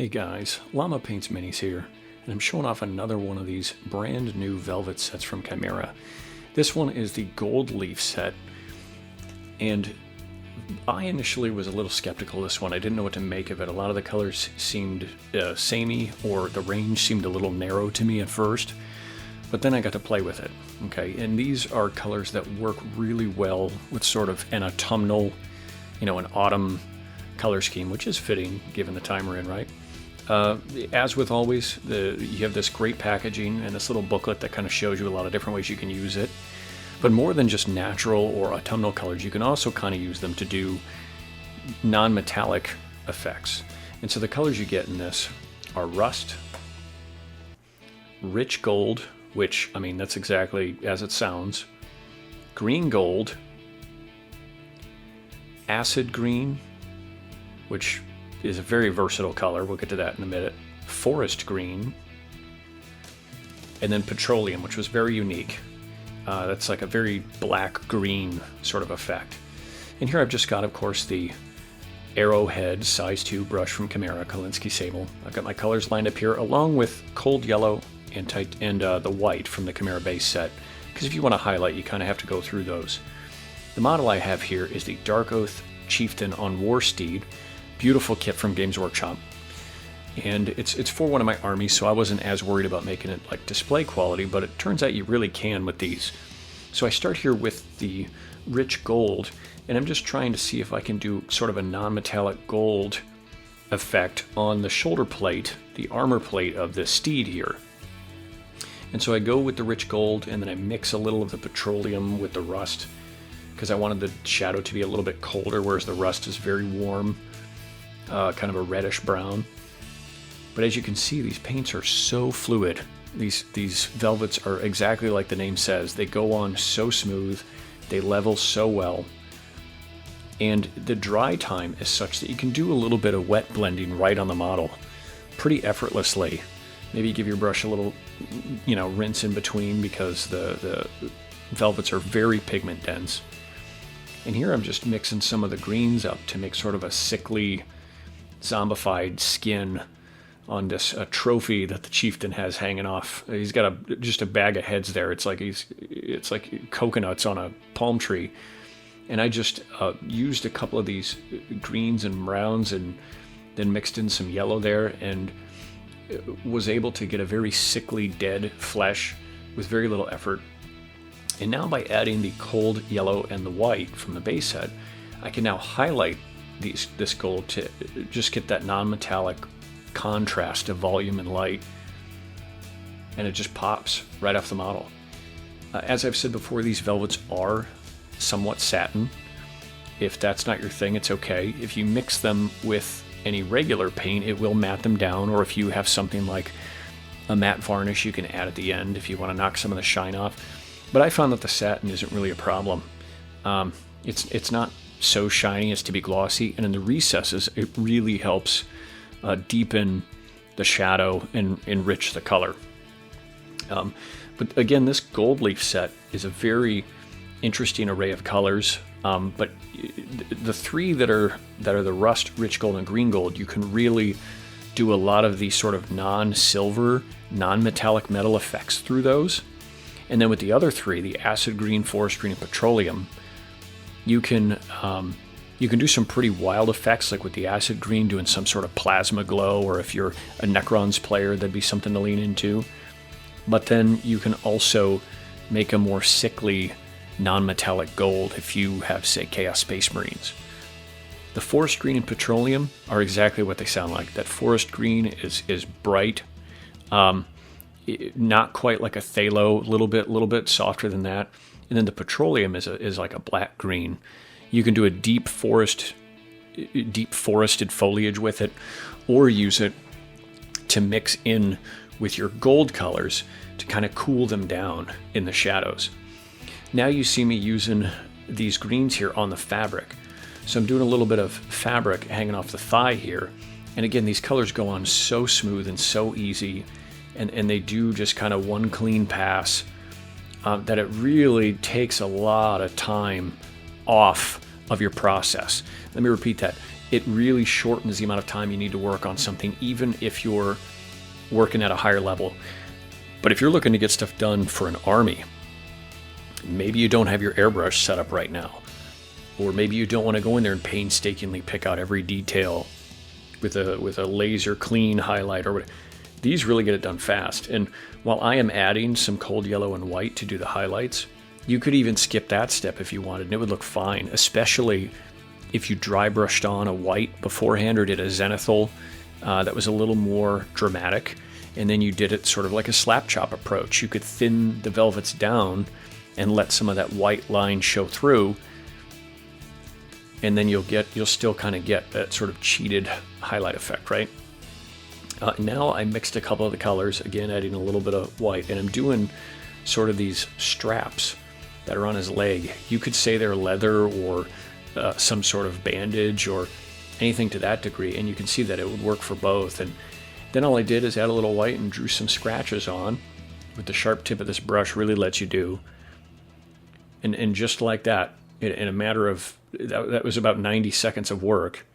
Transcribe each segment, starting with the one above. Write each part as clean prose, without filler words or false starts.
Hey guys, LlamaPaintsMinis here, and I'm showing off another one of these brand new velvet sets from Kimera. This one is the Goldleaf set, and I initially was a little skeptical of this one. I didn't know what to make of it. A lot of the colors seemed samey, or the range seemed a little narrow to me at first, but then I got to play with it. Okay, and these are colors that work really well with sort of an autumnal, an autumn color scheme, which is fitting given the time we're in, right? As with always, you have this great packaging and this little booklet that kind of shows you a lot of different ways you can use it. But more than just natural or autumnal colors, you can also kind of use them to do non-metallic effects. And so the colors you get in this are rust, rich gold, which, that's exactly as it sounds, green gold, acid green, which is a very versatile color. We'll get to that in a minute. Forest green, and then petroleum, which was very unique. That's like a very black-green sort of effect. And here I've just got, of course, the Arrowhead size 2 brush from Kimera, Kolinsky Sable. I've got my colors lined up here, along with cold yellow and the white from the Kimera base set. Because if you want to highlight, you kind of have to go through those. The model I have here is the Dark Oath Chieftain on War Steed. Beautiful kit from Games Workshop, and it's for one of my armies, so I wasn't as worried about making it like display quality, but it turns out you really can with these. So I start here with the rich gold, and I'm just trying to see if I can do sort of a non-metallic gold effect on the shoulder plate, the armor plate of the steed here. And so I go with the rich gold, and then I mix a little of the petroleum with the rust, because I wanted the shadow to be a little bit colder, whereas the rust is very warm. Kind of a reddish brown. But as you can see, these paints are so fluid. These velvets are exactly like the name says. They go on so smooth, they level so well. And the dry time is such that you can do a little bit of wet blending right on the model pretty effortlessly. Maybe give your brush a little, rinse in between, because the velvets are very pigment dense. And here I'm just mixing some of the greens up to make sort of a sickly, zombified skin on this trophy that the chieftain has hanging off. He's got just a bag of heads there. It's like coconuts on a palm tree. And I just used a couple of these greens and browns and then mixed in some yellow there, and was able to get a very sickly, dead flesh with very little effort. And now by adding the cold yellow and the white from the base set, I can now highlight this gold to just get that non-metallic contrast of volume and light, and it just pops right off the model. As I've said before, these velvets are somewhat satin. If that's not your thing, it's okay. If you mix them with any regular paint, it will matte them down, or if you have something like a matte varnish, you can add at the end if you want to knock some of the shine off. But I found that the satin isn't really a problem. It's not so shiny as to be glossy, and in the recesses it really helps deepen the shadow and enrich the color. But again, this Goldleaf set is a very interesting array of colors, but the three that are the rust, rich gold, and green gold, you can really do a lot of these sort of non-silver, non-metallic metal effects through those. And then with the other three, the acid green, forest green, and petroleum, you can do some pretty wild effects, like with the acid green doing some sort of plasma glow, or if you're a Necrons player, that'd be something to lean into. But then you can also make a more sickly, non-metallic gold if you have, say, Chaos Space Marines. The forest green and petroleum are exactly what they sound like. That forest green is bright, not quite like a phthalo, a little bit softer than that. And then the petroleum is like a black green. You can do a deep forested foliage with it, or use it to mix in with your gold colors to kind of cool them down in the shadows. Now you see me using these greens here on the fabric. So I'm doing a little bit of fabric hanging off the thigh here. And again, these colors go on so smooth and so easy, and they do just kind of one clean pass. That it really takes a lot of time off of your process. Let me repeat that. it really shortens the amount of time you need to work on something, even if you're working at a higher level. But if you're looking to get stuff done for an army, maybe you don't have your airbrush set up right now, or maybe you don't want to go in there and painstakingly pick out every detail with a laser clean highlight or whatever. These really get it done fast. And while I am adding some cold yellow and white to do the highlights, you could even skip that step if you wanted, and it would look fine, especially if you dry brushed on a white beforehand or did a zenithal that was a little more dramatic, and then you did it sort of like a slap chop approach. You could thin the velvets down and let some of that white line show through, and then you'll still kind of get that sort of cheated highlight effect, right? Now I mixed a couple of the colors, again adding a little bit of white, and I'm doing sort of these straps that are on his leg. You could say they're leather or some sort of bandage or anything to that degree, and you can see that it would work for both. And then all I did is add a little white and drew some scratches on with the sharp tip of this brush. Really lets you do. And just like that, in a matter of, that was about 90 seconds of work,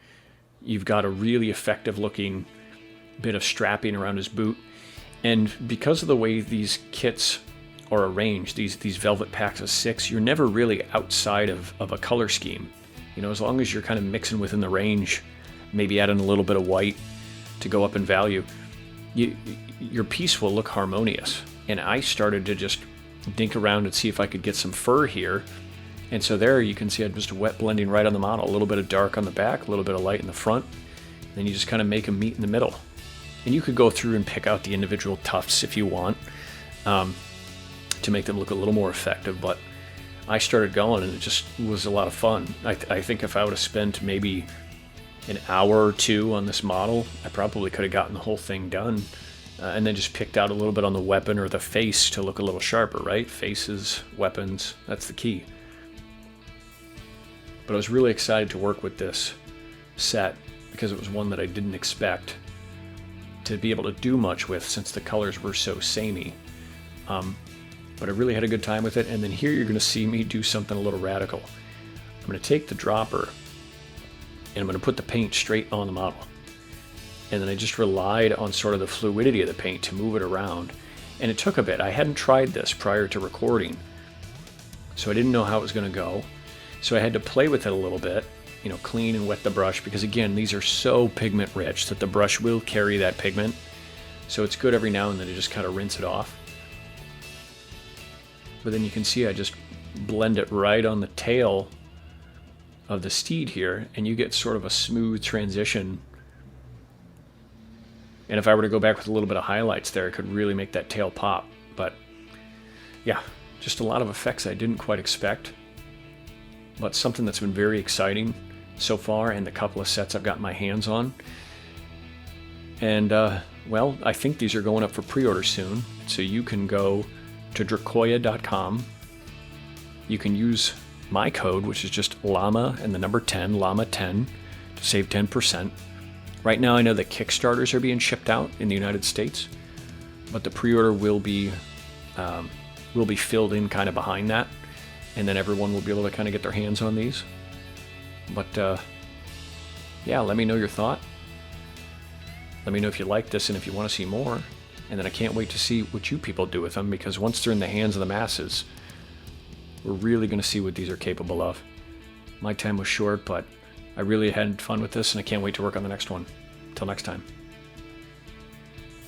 you've got a really effective looking bit of strapping around his boot. And because of the way these kits are arranged, these velvet packs of 6, you're never really outside of a color scheme. You know, as long as you're kind of mixing within the range, maybe adding a little bit of white to go up in value, your piece will look harmonious. And I started to just dink around and see if I could get some fur here. And so there you can see I just wet blending right on the model, a little bit of dark on the back, a little bit of light in the front. Then you just kind of make them meet in the middle. And you could go through and pick out the individual tufts if you want, to make them look a little more effective. But I started going and it just was a lot of fun. I think if I would have spent maybe an hour or two on this model, I probably could have gotten the whole thing done. And then just picked out a little bit on the weapon or the face to look a little sharper, right? Faces, weapons, that's the key. But I was really excited to work with this set because it was one that I didn't expect to be able to do much with since the colors were so samey. But I really had a good time with it. And then here you're going to see me do something a little radical. I'm going to take the dropper and I'm going to put the paint straight on the model. And then I just relied on sort of the fluidity of the paint to move it around. And it took a bit. I hadn't tried this prior to recording, so I didn't know how it was going to go. So I had to play with it a little bit, you know, clean and wet the brush, because again, these are so pigment rich that the brush will carry that pigment. So it's good every now and then to just kind of rinse it off. But then you can see I just blend it right on the tail of the steed here, and you get sort of a smooth transition. And if I were to go back with a little bit of highlights there, it could really make that tail pop. But yeah, just a lot of effects I didn't quite expect, but something that's been very exciting so far, and the couple of sets I've got my hands on. And well, I think these are going up for pre-order soon, so you can go to Dracoya.com. You can use my code, which is just llama and the number 10, llama10, to save 10%. Right now I know that Kickstarters are being shipped out in the United States, but the pre-order will be filled in kind of behind that, and then everyone will be able to kind of get their hands on these. But yeah, let me know your thought. Let me know if you like this and if you want to see more. And then I can't wait to see what you people do with them, because once they're in the hands of the masses, we're really going to see what these are capable of. My time was short, but I really had fun with this, and I can't wait to work on the next one. Until next time.